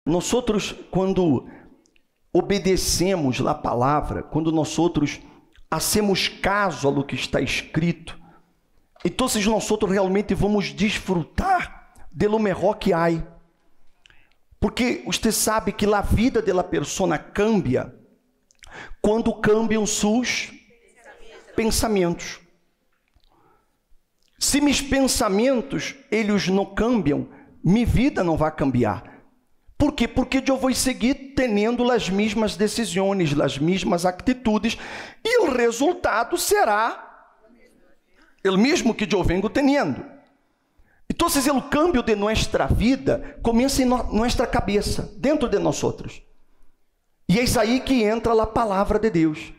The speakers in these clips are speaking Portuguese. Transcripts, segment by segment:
Nós outros, quando obedecemos a palavra, quando nós outros hacemos caso ao que está escrito, então nós outros realmente vamos desfrutar de lo melhor que há. Porque você sabe que a vida da persona cambia quando cambiam seus pensamentos. Se meus pensamentos, eles não cambiam, minha vida não vai cambiar. Por quê? Porque eu vou seguir tendo as mesmas decisões, as mesmas atitudes, e o resultado será o mesmo que eu venho tendo. Então, o cambio de nossa vida começa em nossa cabeça, dentro de nós outros. E é aí que entra a palavra de Deus.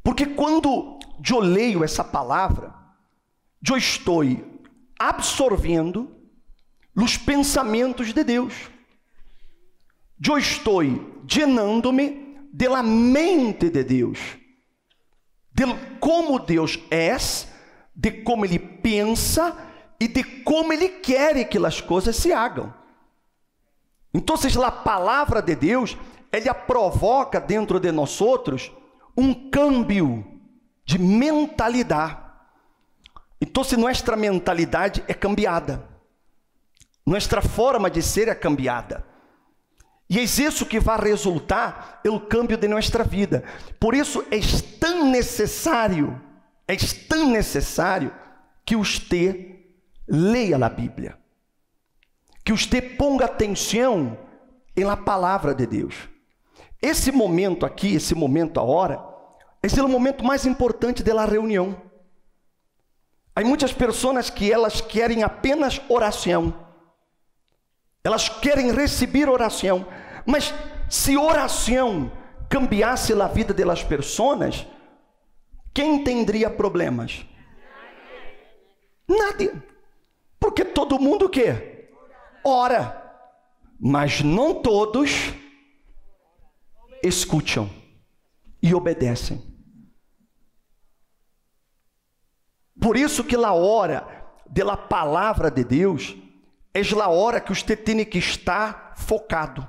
Porque quando eu leio essa palavra, eu estou absorvendo os pensamentos de Deus. Eu estou llenando-me da mente de Deus, de como Deus é, de como Ele pensa e de como Ele quer que as coisas se hagam. Então, a palavra de Deus, ela provoca dentro de nós outros um câmbio de mentalidade. Então, nossa mentalidade é cambiada, nossa forma de ser é cambiada, e é isso que vai resultar no câmbio de nossa vida. Por isso é tão necessário que você leia a Bíblia, que você ponga atenção na palavra de Deus. Esse momento aqui, esse momento agora, esse é o momento mais importante da reunião. Há muitas pessoas que elas querem apenas oração, elas querem receber oração, mas se oração cambiasse a vida das pessoas, quem teria problemas? Nada, porque todo mundo quer ora, mas não todos escutam e obedecem. Por isso que a hora da palavra de Deus é a hora que você tem que estar focado.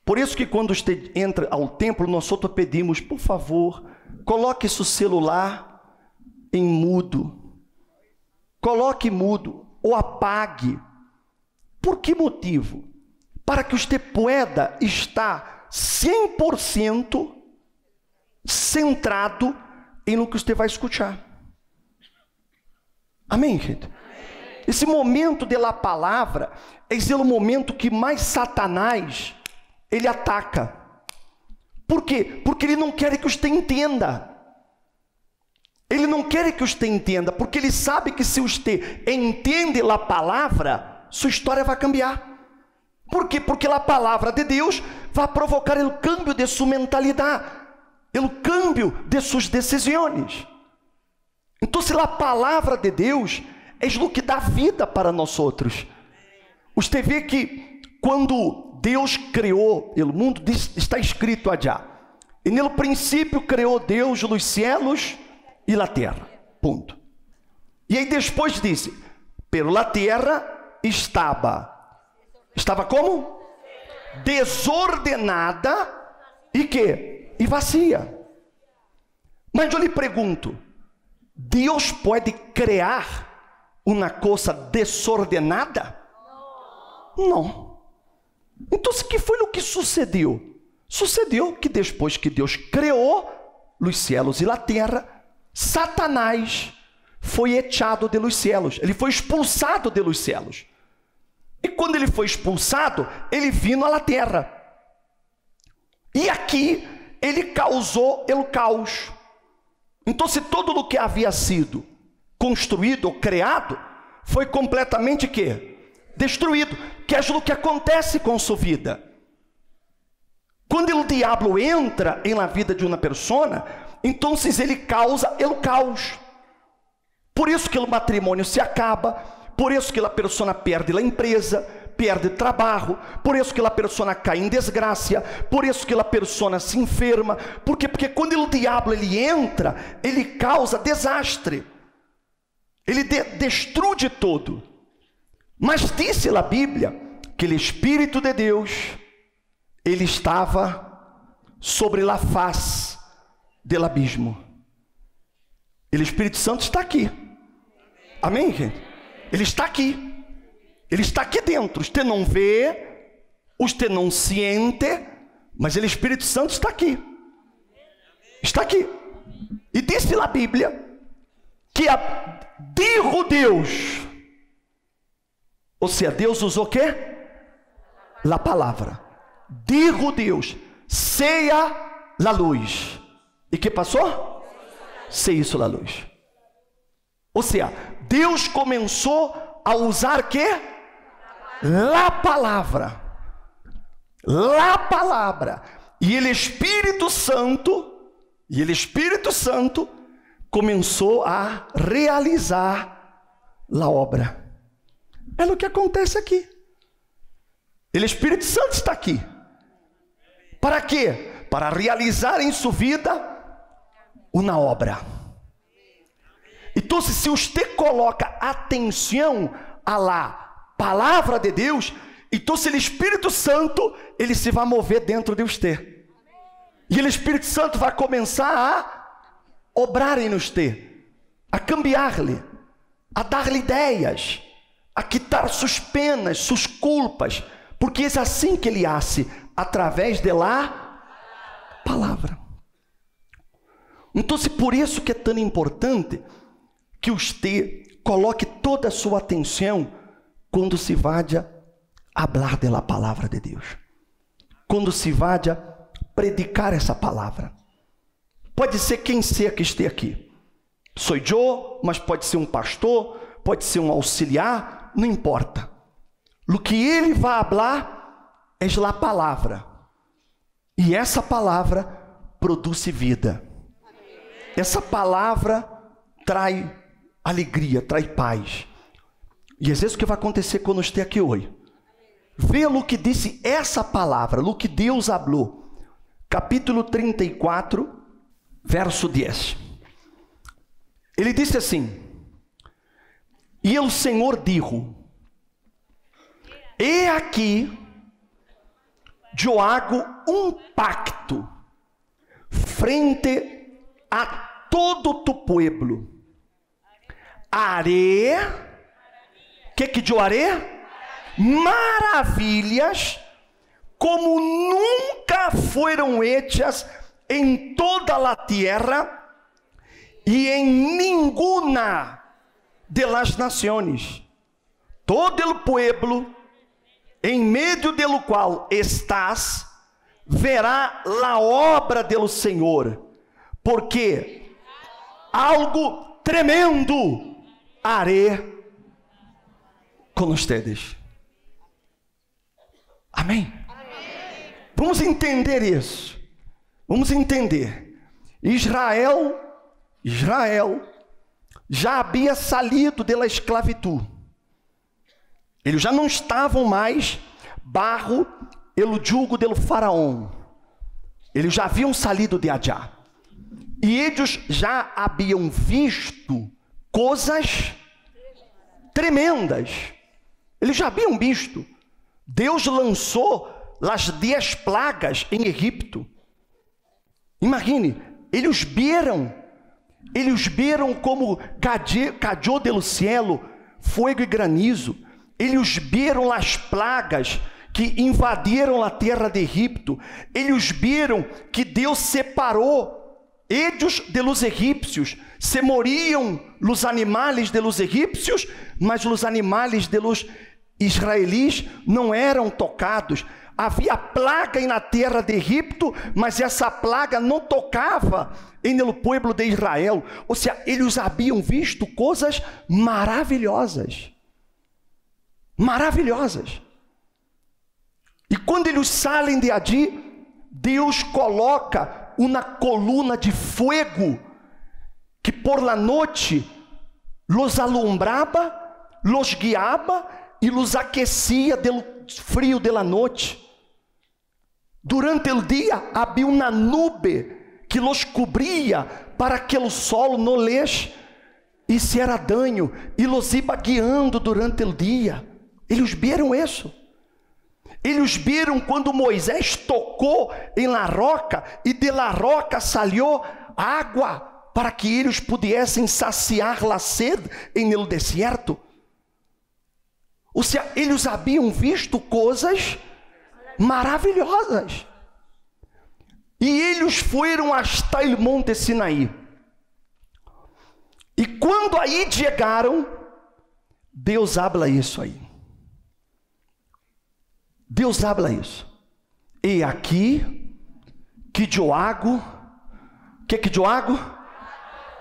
Por isso que quando você entra ao templo, nós outros pedimos, por favor, coloque seu celular em mudo. Coloque mudo ou apague. Por que motivo? Para que você pueda estar 100% centrado em no que você vai escutar. Amém, gente? Esse momento da palavra é o momento que mais Satanás ele ataca. Por quê? Porque ele não quer que você entenda. Ele não quer que você entenda, porque ele sabe que se você entende a palavra, sua história vai cambiar. Por quê? Porque a palavra de Deus vai provocar o câmbio de sua mentalidade, o câmbio de suas decisões. Então, se a palavra de Deus é o que dá vida para nós outros. Você vê que quando Deus criou o mundo, está escrito allá, e no princípio criou Deus os céus e a terra, ponto. E aí depois disse, pero la terra estava como? Desordenada e que? E vazia. Mas eu lhe pergunto, Deus pode criar uma coisa desordenada? Não. Então, o que foi o que sucedeu? Sucedeu que depois que Deus criou os céus e a terra, Satanás foi echado de los céus. Ele foi expulsado de los céus. E quando ele foi expulsado, ele vino à terra. E aqui ele causou o caos. Então, se todo o que havia sido construído ou criado foi completamente destruído, que é o que acontece com sua vida. Quando o diabo entra na vida de uma pessoa, então ele causa o caos. Por isso que o matrimônio se acaba, por isso que a pessoa perde a empresa, perde trabalho, por isso que a pessoa cai em desgraça, por isso que a pessoa se enferma. Por quê? Porque quando o diabo entra, ele causa desastre, ele destrui todo. Mas disse a Bíblia que o Espírito de Deus, ele estava sobre a faz do abismo. O Espírito Santo está aqui. Amém, gente? Ele está aqui. Ele está aqui dentro. Você não vê, você não sente, mas o Espírito Santo está aqui. Está aqui. E disse na Bíblia que digo Deus, ou seja, Deus usou o quê? A palavra. Digo Deus, seja a luz. E que passou? Se isso a luz. Ou seja, Deus começou a usar que? A palavra. A palavra. E o Espírito Santo começou a realizar a obra. É o que acontece aqui. O Espírito Santo está aqui. Para quê? Para realizar em sua vida uma obra. Então, se você coloca atenção à palavra de Deus, então o Espírito Santo, ele se vai mover dentro de você. E o Espírito Santo vai começar a obrar em você, a cambiar-lhe, a dar-lhe ideias, a quitar suas penas, suas culpas, porque é assim que ele hace, através de lá palavra. Então, se por isso que é tão importante que você coloque toda a sua atenção quando se vai a falar da palavra de Deus, quando se vai a predicar essa palavra. Pode ser quem seja que esteja aqui. Sou eu, mas pode ser um pastor, pode ser um auxiliar, não importa. O que ele vai falar é a palavra. E essa palavra produz vida. Essa palavra traz alegria, traz paz. E às vezes o que vai acontecer quando estiver aqui hoje? Vê o que disse essa palavra, o que Deus falou. Capítulo 34, verso 10. Ele disse assim: e o Senhor dijo: e aqui eu hago um pacto frente a todo tu pueblo. Haré, que eu haré? Maravilhas como nunca foram hechas em toda a terra e em ninguna de las naciones. Todo el pueblo em meio do qual estás verá a obra do Senhor, porque algo tremendo haré com ustedes. Amém? Vamos entender isso. Vamos entender. Israel já havia saído da esclavitud. Eles já não estavam mais bajo o jugo do faraó. Eles já haviam saído de Adjá. E eles já haviam visto coisas tremendas. Eles já haviam visto. Deus lançou as 10 plagas em Egipto. Imagine, eles viram como cayó do cielo fogo e granizo. Eles viram as plagas que invadiram a terra de Egipto. Eles viram que Deus separou eles de los egípcios. Se moriam os animais de los egípcios, mas os animais de los israelis não eram tocados. Havia plaga na terra de Egipto, mas essa plaga não tocava no povo de Israel. Ou seja, eles haviam visto coisas maravilhosas. Maravilhosas. E quando eles saem de ali, Deus coloca uma coluna de fogo que por la noite los alumbrava, los guiava e los aquecia do frio da noite. Durante o dia havia uma nube que los cobria para que o sol não lhes hiciera dano e los iba guiando durante o dia. Eles viram isso. eles viram quando Moisés tocou em la roca, e de la roca saiu água, para que eles pudessem saciar la sede em el deserto. Ou seja, eles haviam visto coisas maravilhosas. E eles foram hasta o monte Sinaí. E quando aí chegaram, Deus habla isso aí. Deus habla isso. E aqui, que eu hago, que eu hago?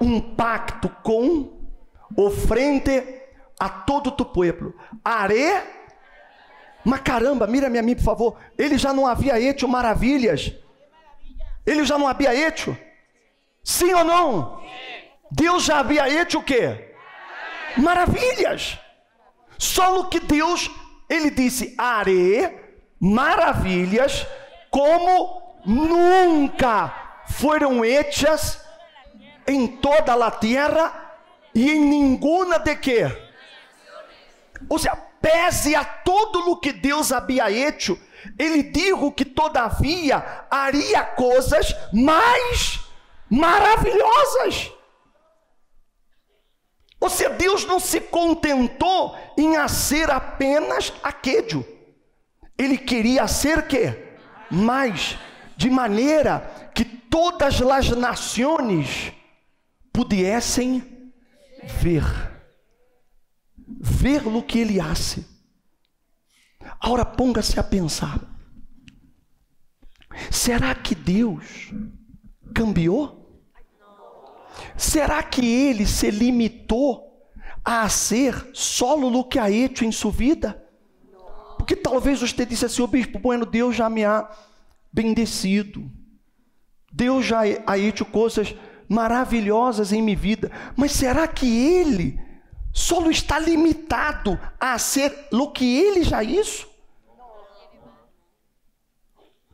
Um pacto com o frente a todo tu pueblo. Haré, mas caramba, mira-me a mim, por favor. Ele já não havia hecho maravilhas. Ele já não havia hecho? Sim ou não? Deus já havia hecho o quê? Maravilhas. Só que Deus, ele disse, haré maravilhas como nunca foram hechas em toda a terra e em nenhuma de quê? Ou seja, pese a todo o que Deus havia hecho, ele dijo que todavia haria coisas mais maravilhosas. Ou seja, Deus não se contentou em fazer apenas aquilo. Ele queria ser quê? Mais, de maneira que todas as nações pudessem ver o que ele hace. Agora ponga-se a pensar: será que Deus cambiou? Será que ele se limitou a ser solo o que ha hecho em sua vida? Porque talvez você disse assim: ô bispo, bueno, Deus já me ha bendecido, Deus já ha hecho coisas maravilhosas em minha vida, mas será que ele só está limitado a ser o que ele já hizo?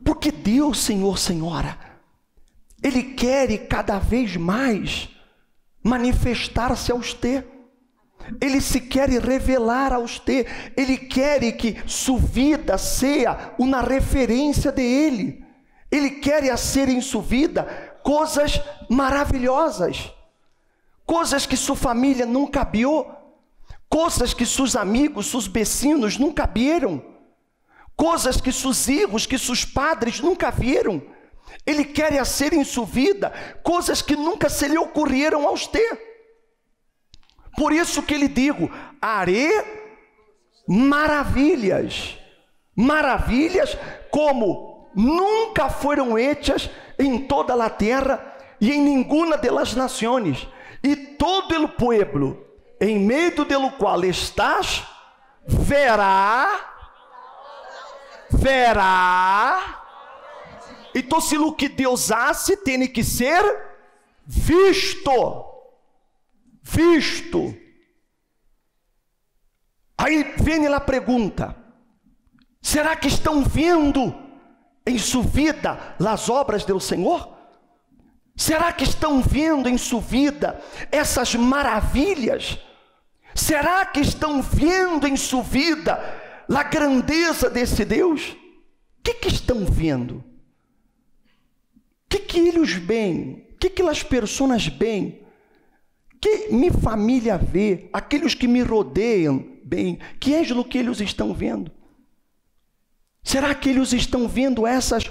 Porque Deus, Senhor, Senhora, ele quer cada vez mais manifestar-se a você. Ele se quer revelar a você. Ele quer que sua vida seja uma referência de Ele. Ele quer ser em sua vida coisas maravilhosas, coisas que sua família nunca viu, coisas que seus amigos, seus vecinos nunca viram, coisas que seus filhos, que seus padres nunca viram. Ele quer ser em sua vida coisas que nunca se lhe ocorreram a você. Por isso que ele digo: haré maravilhas, maravilhas como nunca foram hechas em toda a terra e em nenhuma das nações, e todo o pueblo em meio do qual estás verá. Então, se o que Deus hace tem que ser visto. Aí vem a pergunta: será que estão vendo em sua vida as obras do Senhor? Será que estão vendo em sua vida essas maravilhas? Será que estão vendo em sua vida a grandeza desse Deus? O que estão vendo? O que eles veem? O que as pessoas veem? Que minha família vê? Aqueles que me rodeiam bem, que é o que eles estão vendo? Será que eles estão vendo essas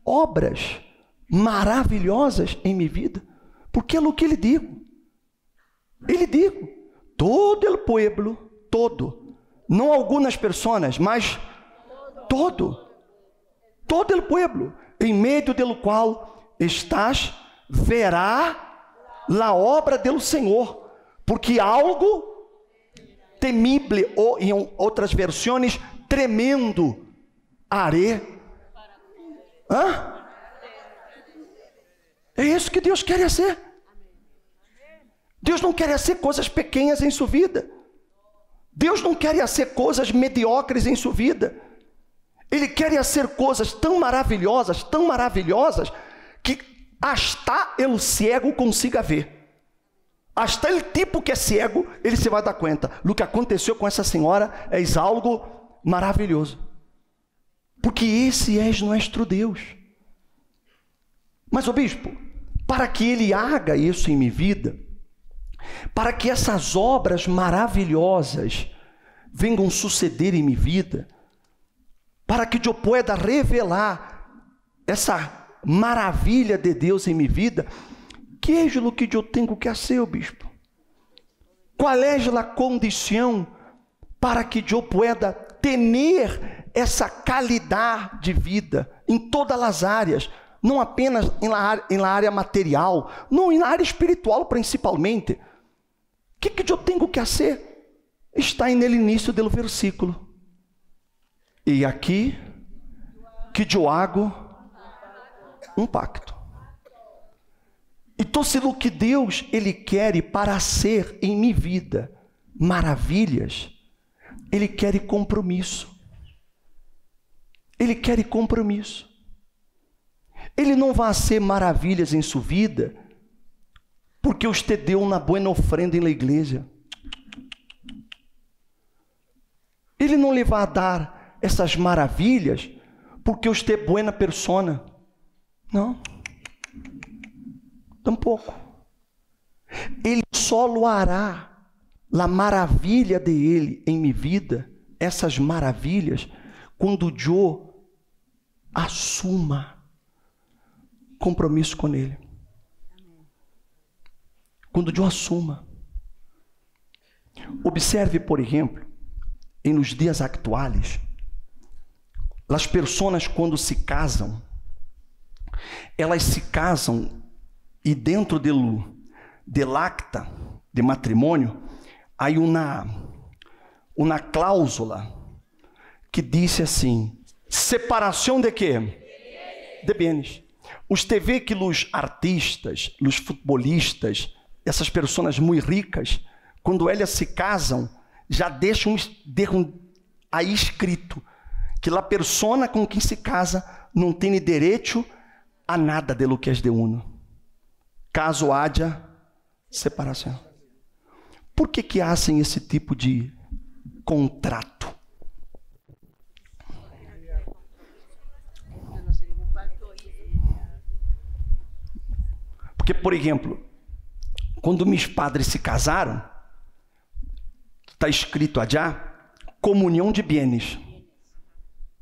obras maravilhosas em minha vida? Porque é o que ele digo. Ele digo: todo o pueblo, todo, não algumas pessoas, mas todo o pueblo, em meio do qual estás, verá a obra do Senhor, porque algo temível, ou em outras versões, tremendo, haré. É isso que Deus quer ser. Deus não quer ser coisas pequenas em sua vida. Deus não quer ser coisas mediocres em sua vida. Ele quer ser coisas tão maravilhosas, que hasta o cego consiga ver. Hasta o tipo que é cego, ele se vai dar conta. O que aconteceu com essa senhora é algo maravilhoso. porque esse és nosso Deus. Mas, bispo, para que Ele haga isso em minha vida, para que essas obras maravilhosas venham suceder em minha vida, para que eu pueda revelar essa maravilha de Deus em minha vida, que é o que eu tenho que fazer, bispo? Qual é a condição para que eu pueda ter essa qualidade de vida em todas as áreas, não apenas na área material, não, na área espiritual principalmente? O que eu tenho que fazer? Está no início do versículo. E aqui que eu hago um pacto. Então, se o que Deus Ele quer para ser em minha vida maravilhas, Ele quer compromisso. Ele quer compromisso. Ele não vai ser maravilhas em sua vida porque você deu uma boa ofrenda na igreja. Ele não lhe vai dar essas maravilhas porque você é boa persona. Não. Tampouco. Ele só hará a maravilha de Ele em minha vida, essas maravilhas, quando eu assuma compromisso com Ele. Quando eu assuma. Observe, por exemplo, nos dias atuais, as pessoas quando se casam, elas se casam e dentro del acta de matrimônio há uma cláusula que diz assim: separação de quê? De bens. Você vê que os artistas, os futebolistas, essas pessoas muito ricas, quando elas se casam, já deixam aí escrito que a pessoa com quem se casa não tem direito a nada de lo que é de uno, caso haja separação. Por que hacen esse tipo de contrato? Porque, por exemplo, quando meus padres se casaram, está escrito allá, comunhão de bienes.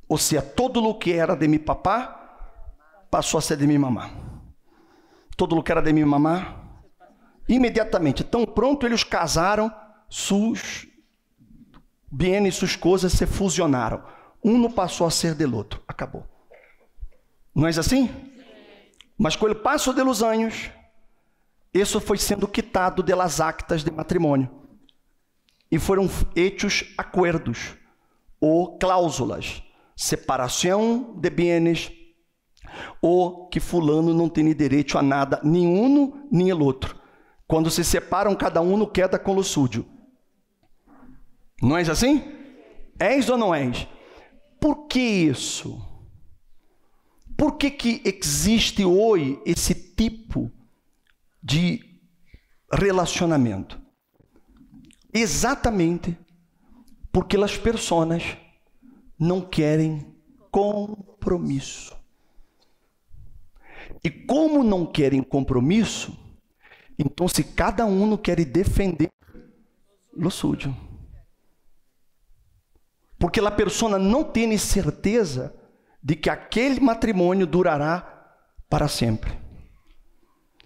Ou seja, todo o que era de meu papá, passou a ser de minha mamá. Todo o que era de minha mamá, imediatamente. Então, pronto, eles casaram, seus bienes, suas coisas se fusionaram. Um não passou a ser del outro. Acabou. Não é assim? Mas com o passo dos anos, isso foi sendo quitado das actas de matrimônio. E foram hechos acordos ou cláusulas. Separação de bienes, ou que fulano não tem direito a nada, nem um nem o outro. Quando se separam, cada um queda com o súdio. Não é assim? És ou não és? Por que isso? Por que existe hoje esse tipo de relacionamento? Exatamente porque as pessoas não querem compromisso. E como não querem compromisso, então se cada um quer defender o súdio. Porque a pessoa não tem certeza de que aquele matrimônio durará para sempre.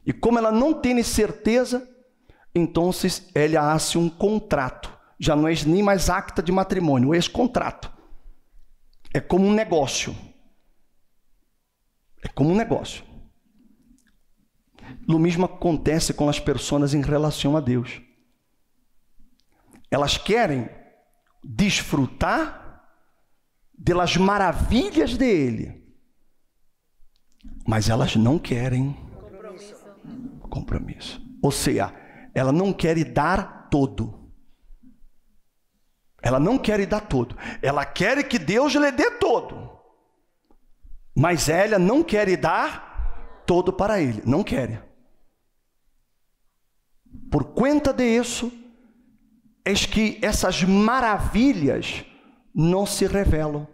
E como ela não tem certeza, então ela hace um contrato. Já não é nem mais acta de matrimônio, é contrato. É como um negócio. É como um negócio. O mesmo acontece com as pessoas em relação a Deus. Elas querem desfrutar das maravilhas dele, mas elas não querem compromisso. Ou seja, ela não quer dar todo. Ela não quer dar todo. Ela quer que Deus lhe dê todo. Mas ela não quer dar todo para ele. Não quer. Por conta disso, é que essas maravilhas não se revelam.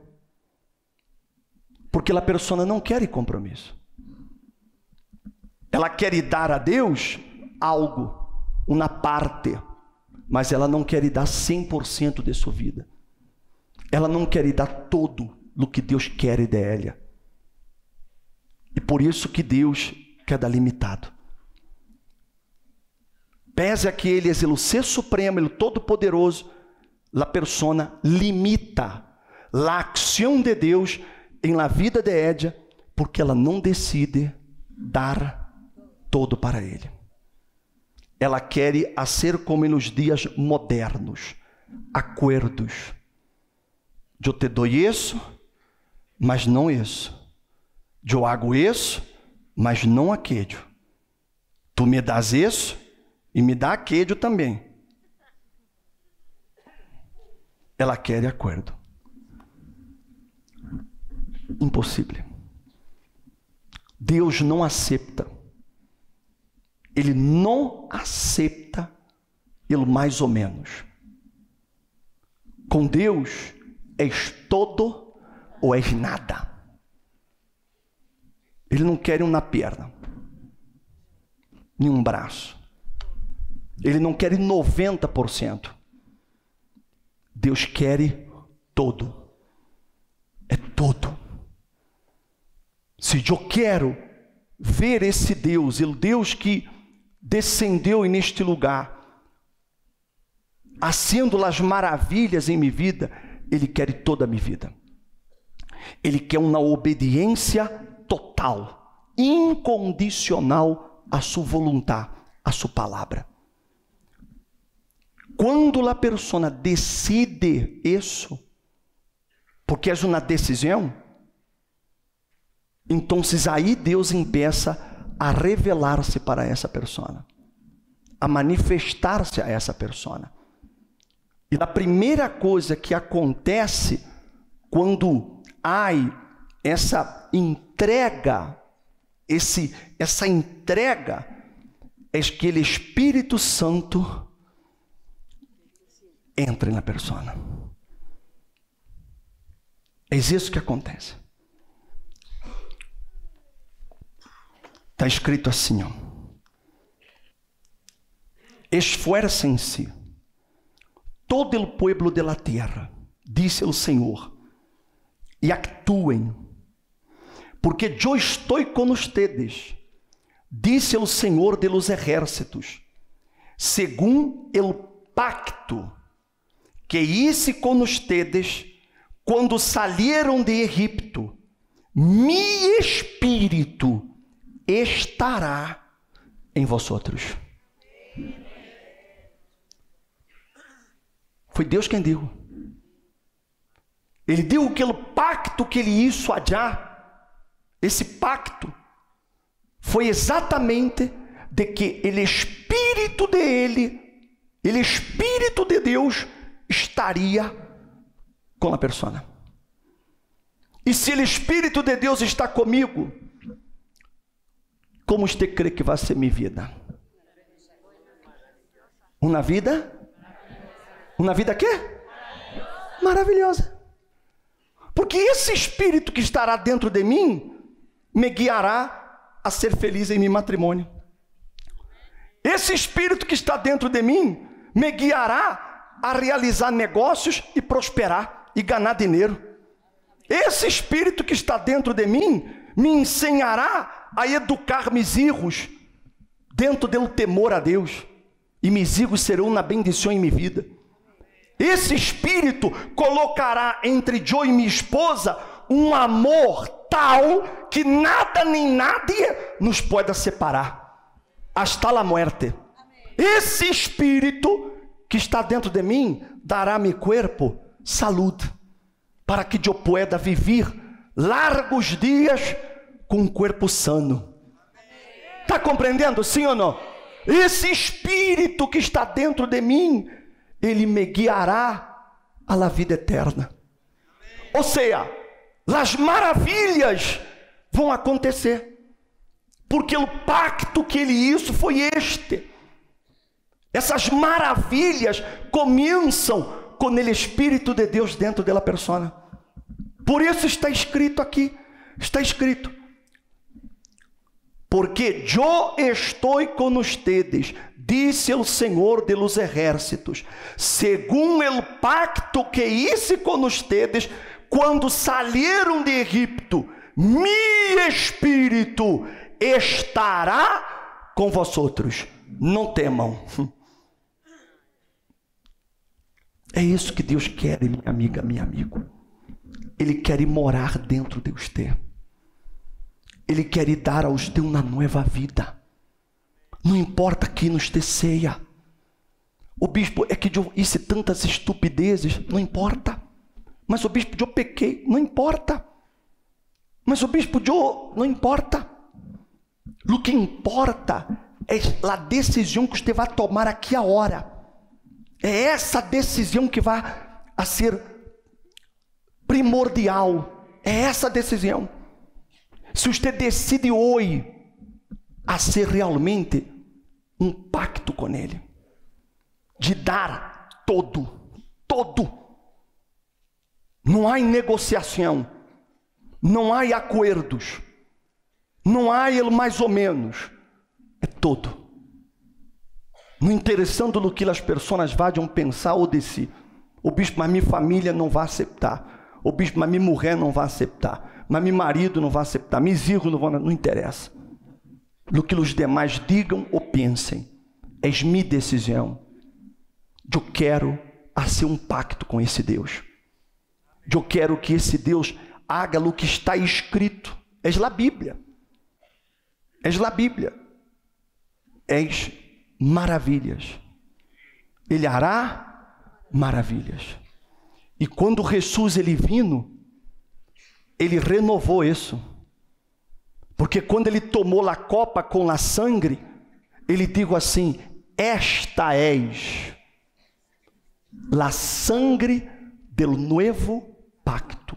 Porque a pessoa não quer compromisso. Ela quer dar a Deus algo, uma parte, mas ela não quer dar 100% de sua vida. Ela não quer dar todo o que Deus quer dela. E por isso que Deus quer dar limitado. Pese a que Ele é o Ser Supremo, Ele Todo-Poderoso, a persona limita a ação de Deus em la vida de ella, porque ela não decide dar todo para Ele. Ela quer ser como nos dias modernos, acordos. Eu te dou isso, mas não isso. Eu hago isso, mas não aquele. Tu me das isso e me dá aquele também. Ela quer acordo. Impossível. Deus não aceita. Ele não aceita ele mais ou menos. Com Deus, és todo ou és nada. Ele não quer uma perna, nem um braço. Ele não quer 90%. Deus quer todo. É todo. Se eu quero ver esse Deus, o Deus que descendeu neste lugar, fazendo as maravilhas em minha vida, Ele quer toda a minha vida. Ele quer uma obediência total, incondicional à sua vontade, à sua palavra. Quando a pessoa decide isso, porque é uma decisão, então aí Deus empieza a revelar-se para essa pessoa, a manifestar-se a essa pessoa. E a primeira coisa que acontece quando há essa entrega, essa entrega, é que o Espírito Santo entra na pessoa. É isso que acontece. Está escrito assim, ó: esfuercem-se todo o pueblo de la tierra, disse o Senhor, e actuem, porque eu estou com ustedes, disse o Senhor de los ejércitos, según el pacto que hice com ustedes quando salieron de Egipto. Mi espírito estará em vosotros. Foi Deus quem deu. Ele deu aquele pacto que ele hizo allá. Esse pacto foi exatamente de que o Espírito de Ele, o Espírito de Deus, estaria com a pessoa. E se o Espírito de Deus está comigo, como você crê que vai ser minha vida? Uma vida? Uma vida quê? Maravilhosa. Porque esse Espírito que estará dentro de mim me guiará a ser feliz em meu matrimônio. Esse Espírito que está dentro de mim me guiará a realizar negócios e prosperar e ganhar dinheiro. Esse Espírito que está dentro de mim me ensinará a educar meus filhos dentro do temor a Deus. E meus filhos serão uma bendição em minha vida. Esse Espírito colocará entre eu e minha esposa um amor tal que nada nem nadie nos pode separar. Hasta la muerte. Esse Espírito que está dentro de mim dará a meu corpo saúde, para que eu pueda viver largos dias com um corpo sano. Está compreendendo, sim ou não? Esse Espírito que está dentro de mim, ele me guiará à la vida eterna. Ou seja, as maravilhas vão acontecer, porque o pacto que ele hizo foi este. Essas maravilhas começam com o Espírito de Deus dentro da pessoa. Por isso está escrito aqui: Está escrito: porque eu estou com ustedes, disse o Senhor de los ejércitos, según el pacto que hice com ustedes quando salieron de Egipto, mi espírito estará com vosotros. Não temam. É isso que Deus quer, minha amiga, meu amigo. Ele quer ir morar dentro de você. Ele quer ir dar a você uma nova vida. Não importa que nos dê ceia. O bispo, é que eu hice tantas estupidezes, não importa. Mas o bispo, eu pequei, não importa. Mas o bispo, eu não importa. O que importa é a decisão que você vai tomar aqui agora. É essa decisão que vai a ser primordial. É essa decisão. Se você decide hoje a ser realmente um pacto com Ele, de dar todo, não há negociação, não há acordos, não há ele mais ou menos, é todo. Não interessando no que as pessoas vão pensar ou dizer, o bispo, mas minha família não vai aceitar, o bispo, mas minha mulher não vai aceitar, mas meu marido não vai aceitar, meus filhos não vão, não interessa. No que os demais digam ou pensem, é minha decisão. Eu quero fazer um pacto com esse Deus. Eu quero que esse Deus haga o que está escrito. É a Bíblia. É a Bíblia. É maravilhas. Ele hará maravilhas. E quando Jesus ele vino, ele renovou isso. Porque quando ele tomou a copa com a sangue, ele digo assim: esta és la sangre del nuevo pacto.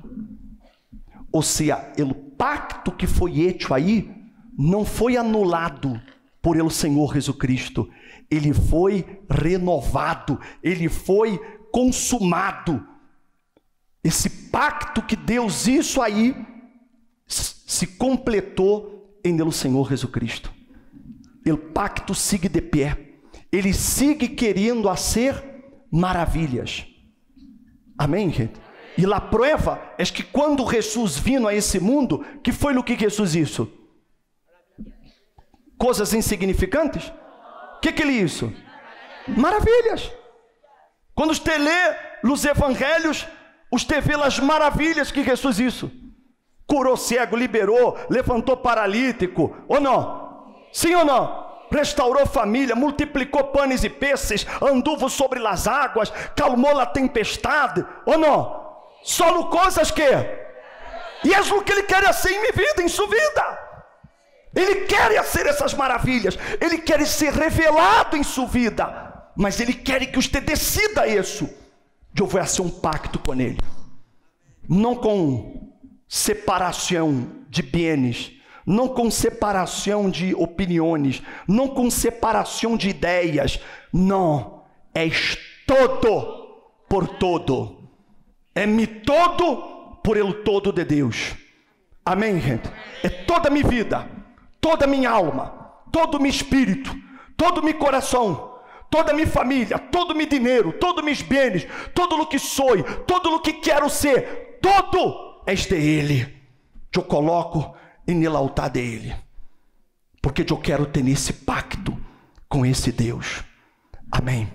Ou seja, o pacto que foi feito aí não foi anulado por el Senhor Jesus Cristo. Ele foi renovado, ele foi consumado. Esse pacto que Deus isso aí se completou em el Senhor Jesus Cristo. O pacto sigue de pé. Ele sigue querendo fazer maravilhas. Amém, gente? E a prova é que quando Jesus vino a esse mundo, que foi o que Jesus hizo? Coisas insignificantes? O que ele hizo? Maravilhas. Quando você lê os evangelhos, você vê as maravilhas que Jesus hizo. Curou cego, liberou, levantou paralítico, ou não? Sim ou não? Restaurou família, multiplicou pães e peixes, anduvo sobre as águas, calmou a tempestade, ou não? Só coisas que... E é o que ele quer fazer em minha vida, em sua vida. Ele quer fazer essas maravilhas, ele quer ser revelado em sua vida, mas ele quer que você decida isso. Eu vou fazer um pacto com ele, não com separação de bens, não com separação de opiniões, não com separação de ideias, não, és todo por todo, é me todo por ele todo de Deus. Amém, gente? É toda a minha vida, toda a minha alma, todo o meu espírito, todo o meu coração, toda a minha família, todo o meu dinheiro, todos os meus bens, todo o que sou, todo o que quero ser, todo é de Ele. Eu coloco no altar dele, porque eu quero ter esse pacto com esse Deus. Amém.